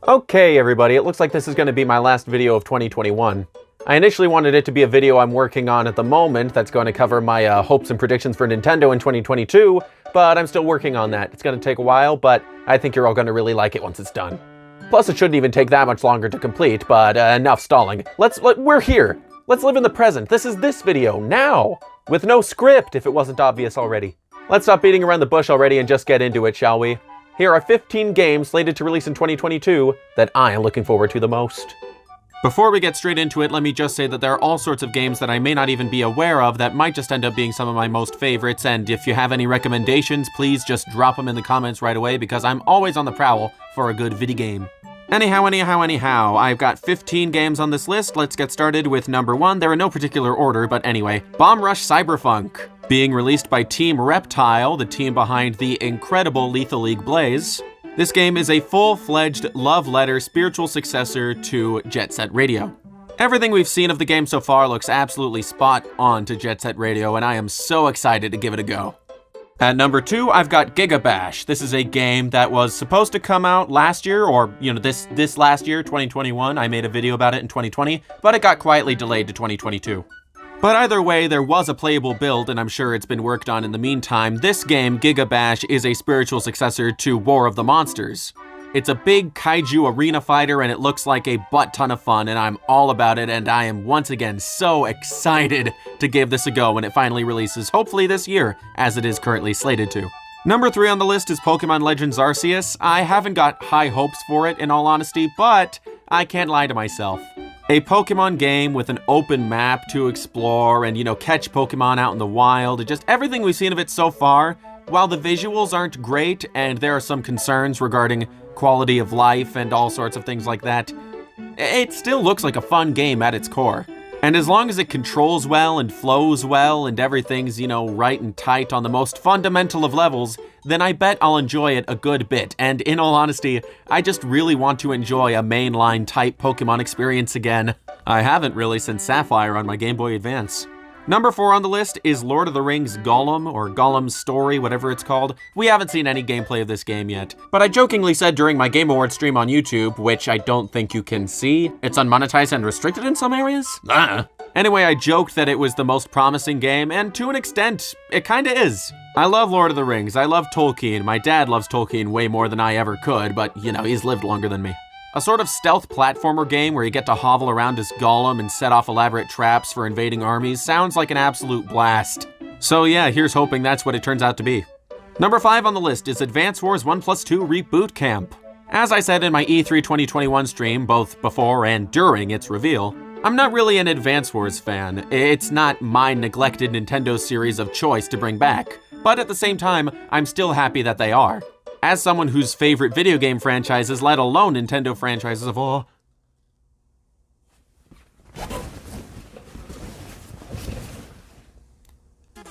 Okay, everybody, it looks like this is going to be my last video of 2021. I initially wanted it to be a video I'm working on at the moment that's going to cover my hopes and predictions for Nintendo in 2022, but I'm still working on that. It's going to take a while, but I think you're all going to really like it once it's done. Plus, it shouldn't even take that much longer to complete, but enough stalling. We're here. Let's live in the present. This is this video, now, with no script, if it wasn't obvious already. Let's stop beating around the bush already and just get into it, shall we? Here are 15 games slated to release in 2022 that I am looking forward to the most. Before we get straight into it, let me just say that there are all sorts of games that I may not even be aware of that might just end up being some of my most favorites, and if you have any recommendations, please just drop them in the comments right away because I'm always on the prowl for a good video game. Anyhow, I've got 15 games on this list. Let's get started with number 1. They're in no particular order, but anyway. Bomb Rush Cyberfunk. Being released by Team Reptile, the team behind the incredible Lethal League Blaze. This game is a full-fledged love letter spiritual successor to Jet Set Radio. Everything we've seen of the game so far looks absolutely spot on to Jet Set Radio, and I am so excited to give it a go. At number 2, I've got Gigabash. This is a game that was supposed to come out last year, or, this last year, 2021. I made a video about it in 2020, but it got quietly delayed to 2022. But either way, there was a playable build, and I'm sure it's been worked on in the meantime. This game, Gigabash, is a spiritual successor to War of the Monsters. It's a big kaiju arena fighter, and it looks like a butt ton of fun, and I'm all about it, and I am once again so excited to give this a go when it finally releases, hopefully this year, as it is currently slated to. Number 3 on the list is Pokemon Legends Arceus. I haven't got high hopes for it, in all honesty, but I can't lie to myself. A Pokemon game with an open map to explore and, catch Pokemon out in the wild. Just everything we've seen of it so far, while the visuals aren't great and there are some concerns regarding quality of life and all sorts of things like that, it still looks like a fun game at its core. And as long as it controls well and flows well and everything's, right and tight on the most fundamental of levels, then I bet I'll enjoy it a good bit. And in all honesty, I just really want to enjoy a mainline type Pokemon experience again. I haven't really since Sapphire on my Game Boy Advance. Number 4 on the list is Lord of the Rings Gollum, or Gollum's Story, whatever it's called. We haven't seen any gameplay of this game yet, but I jokingly said during my Game Awards stream on YouTube, which I don't think you can see, it's unmonetized and restricted in some areas? Anyway, I joked that it was the most promising game, and to an extent, it kinda is. I love Lord of the Rings, I love Tolkien, my dad loves Tolkien way more than I ever could, but he's lived longer than me. A sort of stealth platformer game where you get to hovel around as Gollum and set off elaborate traps for invading armies sounds like an absolute blast. So yeah, here's hoping that's what it turns out to be. Number 5 on the list is Advance Wars 1+2 Reboot Camp. As I said in my E3 2021 stream, both before and during its reveal, I'm not really an Advance Wars fan. It's not my neglected Nintendo series of choice to bring back, but at the same time, I'm still happy that they are. As someone whose favorite video game franchises, let alone Nintendo franchises of all...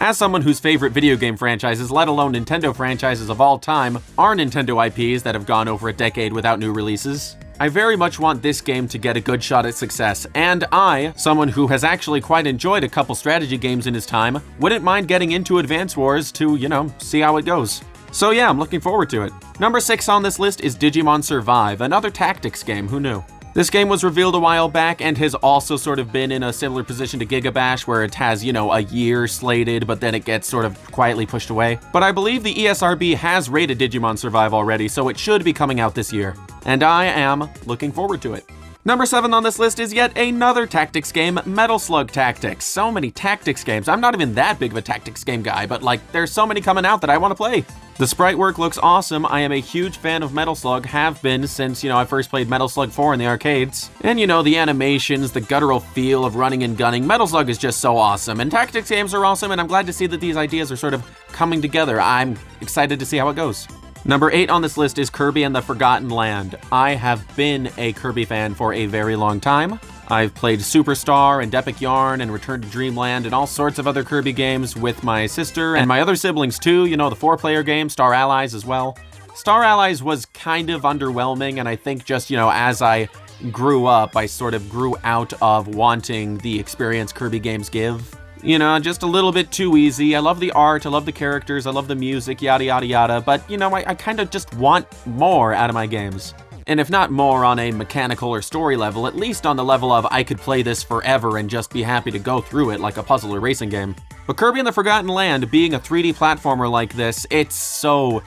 As someone whose favorite video game franchises, let alone Nintendo franchises of all time, are Nintendo IPs that have gone over a decade without new releases, I very much want this game to get a good shot at success, and I, someone who has actually quite enjoyed a couple strategy games in his time, wouldn't mind getting into Advance Wars to, see how it goes. So yeah, I'm looking forward to it. Number 6 on this list is Digimon Survive, another tactics game, who knew? This game was revealed a while back and has also sort of been in a similar position to Gigabash where it has, a year slated, but then it gets sort of quietly pushed away. But I believe the ESRB has rated Digimon Survive already, so it should be coming out this year. And I am looking forward to it. Number 7 on this list is yet another tactics game, Metal Slug Tactics. So many tactics games. I'm not even that big of a tactics game guy, but there's so many coming out that I want to play. The sprite work looks awesome. I am a huge fan of Metal Slug, have been since, I first played Metal Slug 4 in the arcades. And the animations, the guttural feel of running and gunning, Metal Slug is just so awesome. And tactics games are awesome, and I'm glad to see that these ideas are sort of coming together. I'm excited to see how it goes. Number 8 on this list is Kirby and the Forgotten Land. I have been a Kirby fan for a very long time. I've played Superstar and Epic Yarn and Return to Dreamland and all sorts of other Kirby games with my sister and my other siblings too, the 4-player game, Star Allies as well. Star Allies was kind of underwhelming, and I think just, as I grew up, I sort of grew out of wanting the experience Kirby games give. Just a little bit too easy. I love the art, I love the characters, I love the music, yada yada yada, but I kind of just want more out of my games. and if not more on a mechanical or story level, at least on the level of I could play this forever and just be happy to go through it like a puzzle or racing game. But Kirby and the Forgotten Land, being a 3D platformer like this, it's so...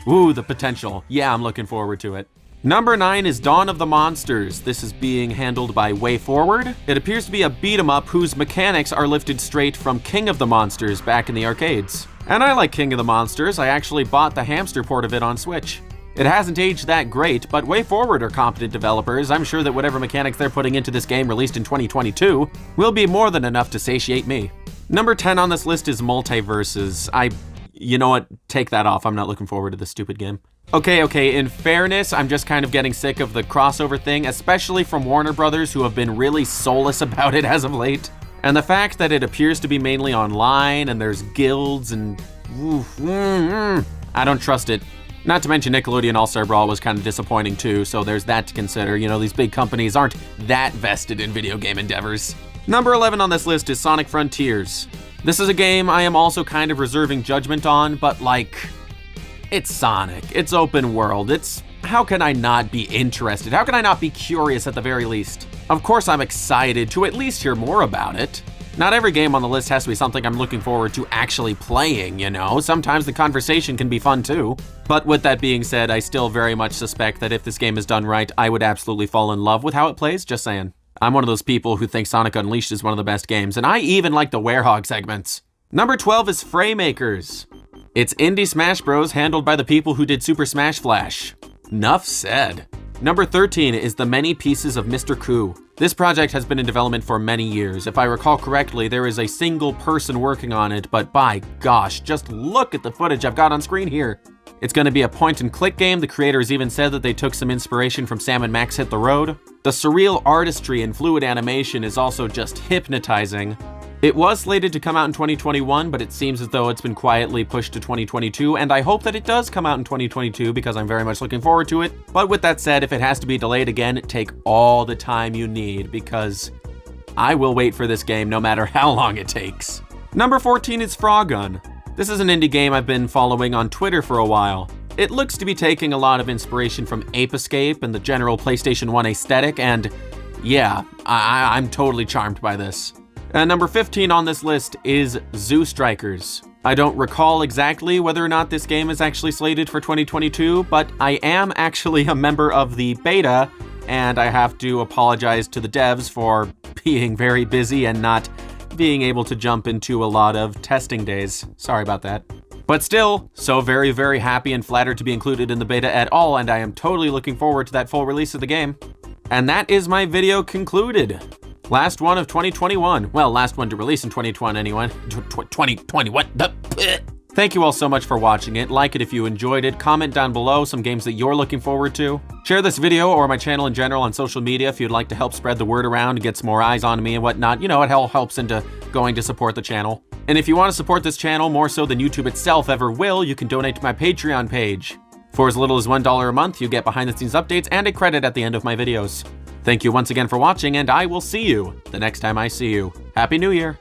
Ooh, the potential. Yeah, I'm looking forward to it. Number 9 is Dawn of the Monsters. This is being handled by WayForward. It appears to be a beat-em-up whose mechanics are lifted straight from King of the Monsters back in the arcades. And I like King of the Monsters. I actually bought the hamster port of it on Switch. It hasn't aged that great, but WayForward are competent developers. I'm sure that whatever mechanics they're putting into this game released in 2022 will be more than enough to satiate me. Number 10 on this list is Multiverses. You know what? Take that off. I'm not looking forward to this stupid game. Okay, in fairness, I'm just kind of getting sick of the crossover thing, especially from Warner Brothers, who have been really soulless about it as of late. And the fact that it appears to be mainly online, and there's guilds, and... I don't trust it. Not to mention Nickelodeon All-Star Brawl was kind of disappointing too, so there's that to consider. You know, these big companies aren't that vested in video game endeavors. Number 11 on this list is Sonic Frontiers. This is a game I am also kind of reserving judgment on, but like... It's Sonic, it's open world, it's... How can I not be interested? How can I not be curious at the very least? Of course I'm excited to at least hear more about it. Not every game on the list has to be something I'm looking forward to actually playing, you know? Sometimes the conversation can be fun too. But with that being said, I still very much suspect that if this game is done right, I would absolutely fall in love with how it plays, just saying. I'm one of those people who think Sonic Unleashed is one of the best games, and I even like the Werehog segments. Number 12 is Fraymakers. It's indie Smash Bros. Handled by the people who did Super Smash Flash. Nuff said. Number 13 is The Many Pieces of Mr. Coup. This project has been in development for many years. If I recall correctly, there is a single person working on it, but by gosh, just look at the footage I've got on screen here. It's going to be a point-and-click game. The creators even said that they took some inspiration from Sam & Max Hit the Road. The surreal artistry and fluid animation is also just hypnotizing. It was slated to come out in 2021, but it seems as though it's been quietly pushed to 2022, and I hope that it does come out in 2022 because I'm very much looking forward to it. But with that said, if it has to be delayed again, take all the time you need because I will wait for this game no matter how long it takes. Number 14 is Frogun. This is an indie game I've been following on Twitter for a while. It looks to be taking a lot of inspiration from Ape Escape and the general PlayStation 1 aesthetic, and yeah, I'm totally charmed by this. And number 15 on this list is Zoo Strikers. I don't recall exactly whether or not this game is actually slated for 2022, but I am actually a member of the beta, and I have to apologize to the devs for being very busy and not being able to jump into a lot of testing days. Sorry about that. But still, so very, very happy and flattered to be included in the beta at all, and I am totally looking forward to that full release of the game. And that is my video concluded. Last one of 2021. Well, last one to release in 2020 anyway. 2020, what the? Thank you all so much for watching it. Like it if you enjoyed it. Comment down below some games that you're looking forward to. Share this video or my channel in general on social media if you'd like to help spread the word around and get some more eyes on me and whatnot. You know, it all helps into going to support the channel. And if you want to support this channel more so than YouTube itself ever will, you can donate to my Patreon page. For as little as $1 a month, you get behind-the-scenes updates and a credit at the end of my videos. Thank you once again for watching, and I will see you the next time I see you. Happy New Year!